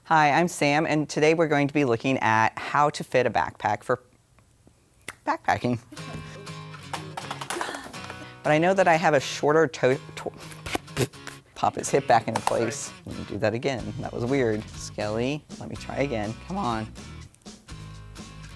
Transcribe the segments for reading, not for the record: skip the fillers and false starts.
Hi, I'm Sam, and today we're going to be looking at how to fit a backpack for backpacking. But I know that I have a shorter pop his hip back into place. Let me do that again. That was weird. Skelly, let me try again. Come on.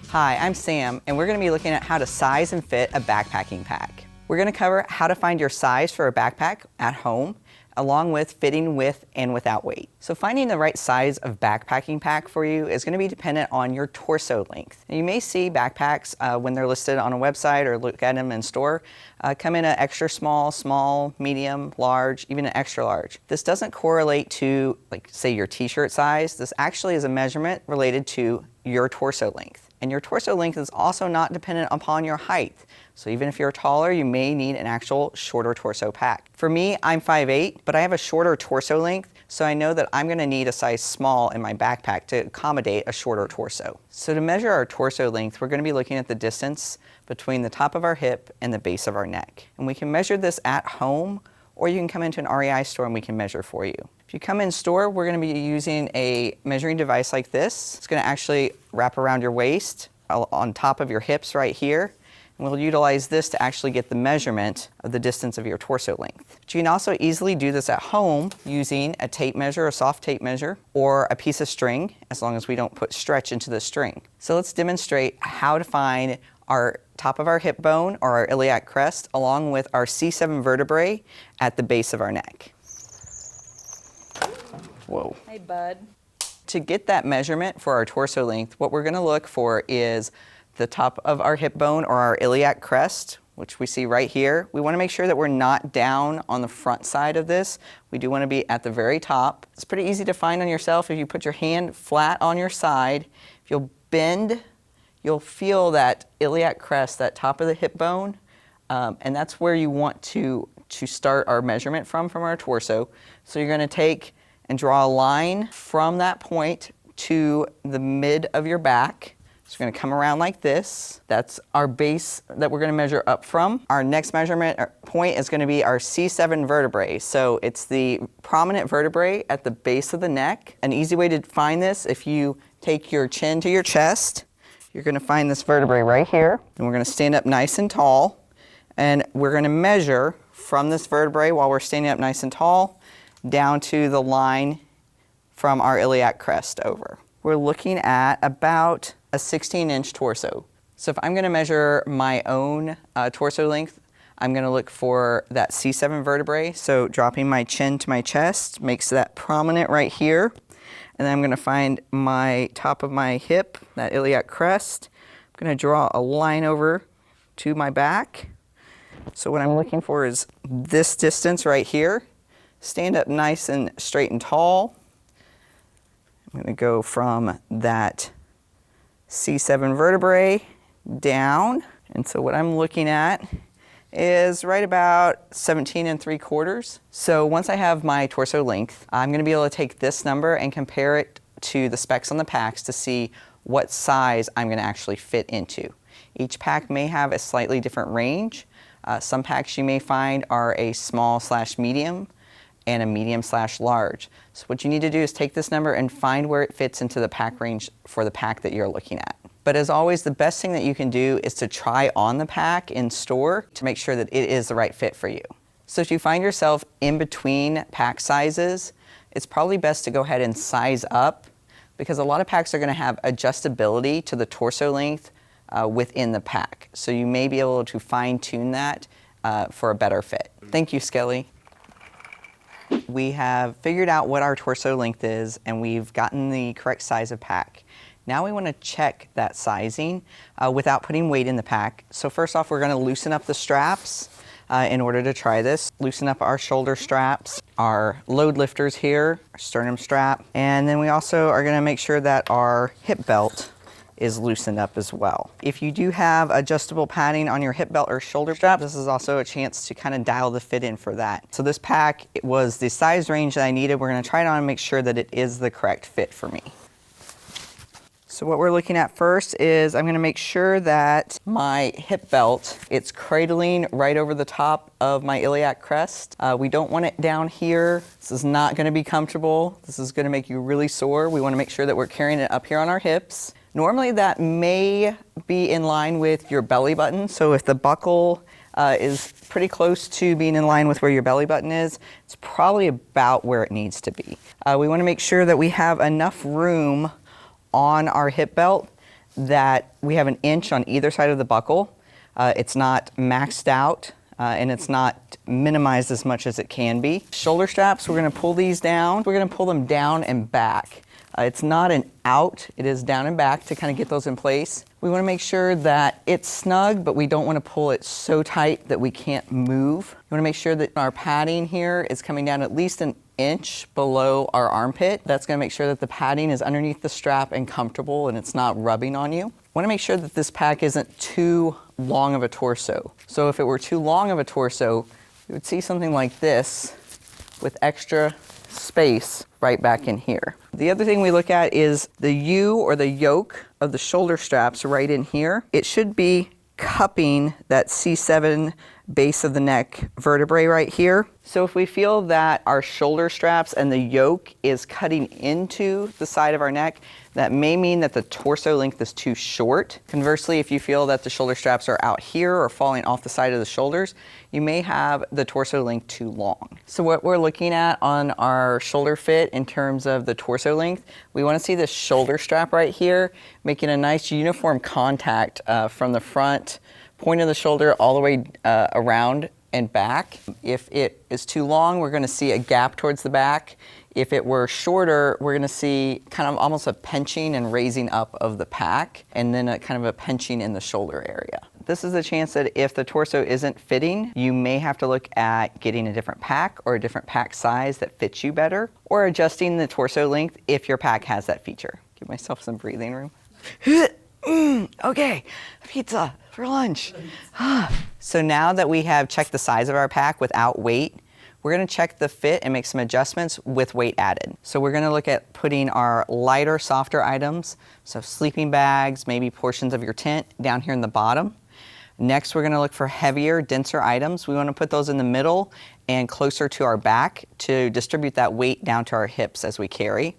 Hi, I'm Sam, and we're going to be looking at how to size and fit a backpacking pack. We're going to cover how to find your size for a backpack at home, along with fitting with and without weight. So finding the right size of backpacking pack for you is going to be dependent on your torso length. Now, you may see backpacks when they're listed on a website or look at them in store, come in an extra small, small, medium, large, even an extra large. This doesn't correlate to, like, say, your t-shirt size. This actually is a measurement related to your torso length. And your torso length is also not dependent upon your height. So even if you're taller, you may need an actual shorter torso pack. For me, I'm 5'8", but I have a shorter torso length, so I know that I'm gonna need a size small in my backpack to accommodate a shorter torso. So to measure our torso length, we're gonna be looking at the distance between the top of our hip and the base of our neck. And we can measure this at home, or you can come into an REI store and we can measure for you. If you come in store, we're going to be using a measuring device like this. It's going to actually wrap around your waist on top of your hips right here. And we'll utilize this to actually get the measurement of the distance of your torso length. But you can also easily do this at home using a tape measure, a soft tape measure, or a piece of string, as long as we don't put stretch into the string. So let's demonstrate how to find our top of our hip bone or our iliac crest along with our C7 vertebrae at the base of our neck. Whoa. Hey, bud. To get that measurement for our torso length, what we're going to look for is the top of our hip bone or our iliac crest, which we see right here. We want to make sure that we're not down on the front side of this. We do want to be at the very top. It's pretty easy to find on yourself if you put your hand flat on your side. If you'll bend, you'll feel that iliac crest, that top of the hip bone, and that's where you want to start our measurement from our torso. So you're going to take and draw a line from that point to the mid of your back. So we're going to come around like this. That's our base that we're going to measure up from. Our next measurement point is going to be our C7 vertebrae. So it's the prominent vertebrae at the base of the neck. An easy way to find this, if you take your chin to your chest, you're going to find this vertebrae right here. And we're going to stand up nice and tall. And we're going to measure from this vertebrae while we're standing up nice and tall down to the line from our iliac crest over. We're looking at about a 16-inch torso. So if I'm going to measure my own torso length, I'm going to look for that C7 vertebrae. So dropping my chin to my chest makes that prominent right here. And then I'm going to find my top of my hip, that iliac crest. I'm going to draw a line over to my back. So what I'm looking for is this distance right here. Stand up nice and straight and tall. I'm going to go from that C7 vertebrae down. And so what I'm looking at is right about 17 3/4. So once I have my torso length, I'm going to be able to take this number and compare it to the specs on the packs to see what size I'm going to actually fit into. Each pack may have a slightly different range. Some packs you may find are a small/medium and a medium/large. So what you need to do is take this number and find where it fits into the pack range for the pack that you're looking at. But as always, the best thing that you can do is to try on the pack in store to make sure that it is the right fit for you. So if you find yourself in between pack sizes, it's probably best to go ahead and size up, because a lot of packs are going to have adjustability to the torso length within the pack. So you may be able to fine-tune that for a better fit. Thank you, Skelly. We have figured out what our torso length is, and we've gotten the correct size of pack. Now we want to check that sizing without putting weight in the pack. So first off, we're going to loosen up the straps in order to try this. Loosen up our shoulder straps, our load lifters here, our sternum strap, and then we also are going to make sure that our hip belt is loosened up as well. If you do have adjustable padding on your hip belt or shoulder strap, this is also a chance to kind of dial the fit in for that. So this pack, it was the size range that I needed. We're going to try it on and make sure that it is the correct fit for me. So what we're looking at first is I'm going to make sure that my hip belt, it's cradling right over the top of my iliac crest. We don't want it down here. This is not going to be comfortable. This is going to make you really sore. We want to make sure that we're carrying it up here on our hips. Normally that may be in line with your belly button. So if the buckle is pretty close to being in line with where your belly button is, it's probably about where it needs to be. We want to make sure that we have enough room on our hip belt that we have an inch on either side of the buckle. It's not maxed out and it's not minimized as much as it can be. Shoulder straps, we're going to pull these down. We're going to pull them down and back. It's not an out, it is down and back to kind of get those in place. We want to make sure that it's snug, but we don't want to pull it so tight that we can't move. We want to make sure that our padding here is coming down at least an inch below our armpit. That's going to make sure that the padding is underneath the strap and comfortable and it's not rubbing on you. We want to make sure that this pack isn't too long of a torso. So if it were too long of a torso, you would see something like this with extra space right back in here. The other thing we look at is the U or the yoke of the shoulder straps right in here. It should be cupping that C7 base of the neck vertebrae right here. So if we feel that our shoulder straps and the yoke is cutting into the side of our neck, that may mean that the torso length is too short. Conversely, if you feel that the shoulder straps are out here or falling off the side of the shoulders, you may have the torso length too long. So what we're looking at on our shoulder fit in terms of the torso length, we want to see this shoulder strap right here, making a nice uniform contact from the front point of the shoulder all the way around and back. If it is too long, we're going to see a gap towards the back. If it were shorter, we're going to see kind of almost a pinching and raising up of the pack, and then a kind of a pinching in the shoulder area. This is a chance that if the torso isn't fitting, you may have to look at getting a different pack or a different pack size that fits you better, or adjusting the torso length if your pack has that feature. Give myself some breathing room. Okay, pizza for lunch. So now that we have checked the size of our pack without weight, we're going to check the fit and make some adjustments with weight added. So we're going to look at putting our lighter, softer items, so sleeping bags, maybe portions of your tent down here in the bottom. Next, we're going to look for heavier, denser items. We want to put those in the middle and closer to our back to distribute that weight down to our hips as we carry.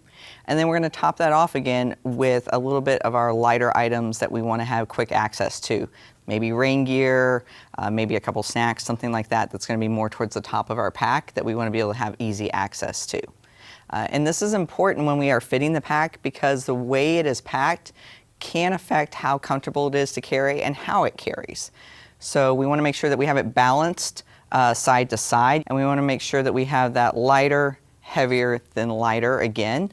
And then we're going to top that off again with a little bit of our lighter items that we want to have quick access to. Maybe rain gear, maybe a couple snacks, something like that that's going to be more towards the top of our pack that we want to be able to have easy access to. And this is important when we are fitting the pack because the way it is packed can affect how comfortable it is to carry and how it carries. So we want to make sure that we have it balanced side to side, and we want to make sure that we have that lighter, heavier than lighter again.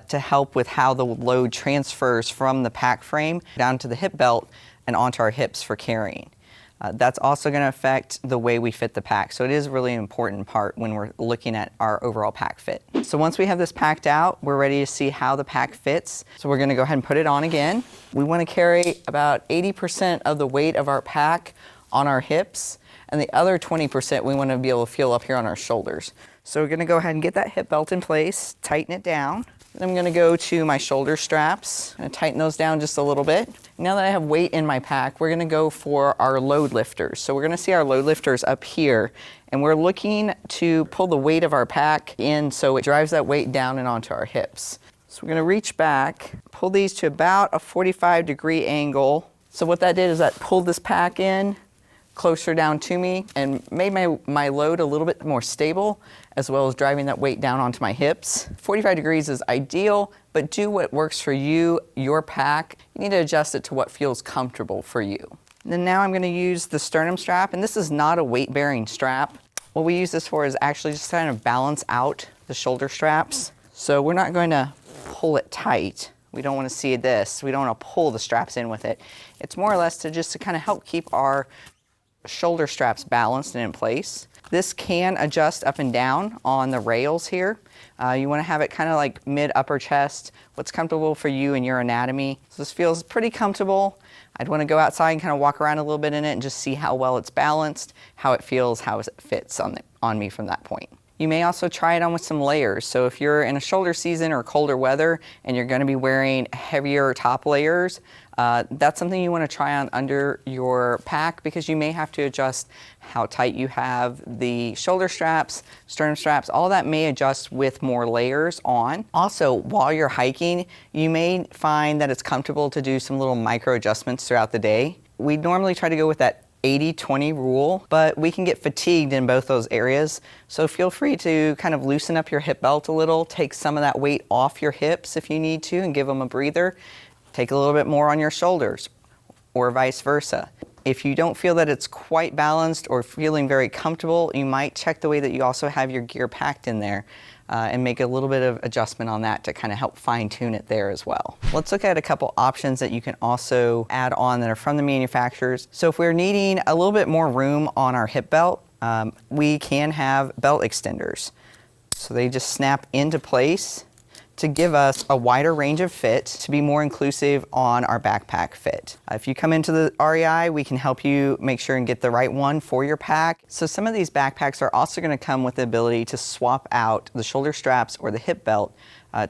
To help with how the load transfers from the pack frame down to the hip belt and onto our hips for carrying. That's also going to affect the way we fit the pack. So it is really an important part when we're looking at our overall pack fit. So once we have this packed out, we're ready to see how the pack fits. So we're going to go ahead and put it on again. We want to carry about 80% of the weight of our pack on our hips, and the other 20% we want to be able to feel up here on our shoulders. So we're going to go ahead and get that hip belt in place, tighten it down. Then I'm going to go to my shoulder straps and tighten those down just a little bit. Now that I have weight in my pack, we're going to go for our load lifters. So we're going to see our load lifters up here, and we're looking to pull the weight of our pack in so it drives that weight down and onto our hips. So we're going to reach back, pull these to about a 45-degree angle. So what that did is that pulled this pack in closer down to me and made my load a little bit more stable, as well as driving that weight down onto my hips. 45 degrees is ideal, but do what works for you, your pack. You need to adjust it to what feels comfortable for you. And then now I'm going to use the sternum strap, and this is not a weight-bearing strap. What we use this for is actually just kind of balance out the shoulder straps. So we're not going to pull it tight. We don't want to see this. We don't want to pull the straps in with it. It's more or less to kind of help keep our shoulder straps balanced and in place. This can adjust up and down on the rails here. You want to have it kind of like mid-upper chest, what's comfortable for you and your anatomy. So this feels pretty comfortable. I'd want to go outside and kind of walk around a little bit in it and just see how well it's balanced, how it feels, how it fits on me from that point. You may also try it on with some layers. So if you're in a shoulder season or colder weather and you're going to be wearing heavier top layers, that's something you want to try on under your pack, because you may have to adjust how tight you have the shoulder straps, sternum straps. All that may adjust with more layers on. Also, while you're hiking, you may find that it's comfortable to do some little micro adjustments throughout the day. We normally try to go with that 80-20 rule, but we can get fatigued in both those areas. So feel free to kind of loosen up your hip belt a little, take some of that weight off your hips if you need to and give them a breather. Take a little bit more on your shoulders, or vice versa. If you don't feel that it's quite balanced or feeling very comfortable, you might check the way that you also have your gear packed in there and make a little bit of adjustment on that to kind of help fine tune it there as well. Let's look at a couple options that you can also add on that are from the manufacturers. So if we're needing a little bit more room on our hip belt, we can have belt extenders. So they just snap into place to give us a wider range of fit to be more inclusive on our backpack fit. If you come into the REI, we can help you make sure and get the right one for your pack. So some of these backpacks are also going to come with the ability to swap out the shoulder straps or the hip belt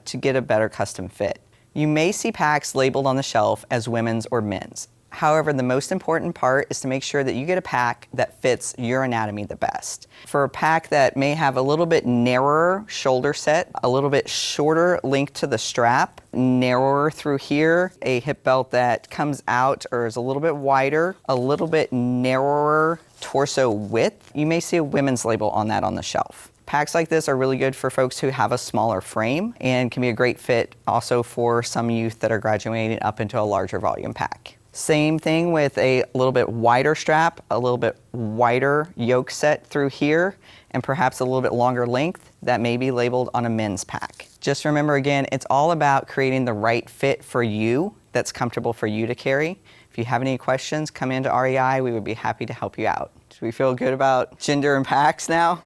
to get a better custom fit. You may see packs labeled on the shelf as women's or men's. However, the most important part is to make sure that you get a pack that fits your anatomy the best. For a pack that may have a little bit narrower shoulder set, a little bit shorter length to the strap, narrower through here, a hip belt that comes out or is a little bit wider, a little bit narrower torso width, you may see a women's label on that on the shelf. Packs like this are really good for folks who have a smaller frame and can be a great fit also for some youth that are graduating up into a larger volume pack. Same thing with a little bit wider strap, a little bit wider yoke set through here, and perhaps a little bit longer length that may be labeled on a men's pack. Just remember again, it's all about creating the right fit for you that's comfortable for you to carry. If you have any questions, come into REI. We would be happy to help you out. Do we feel good about gender and packs now?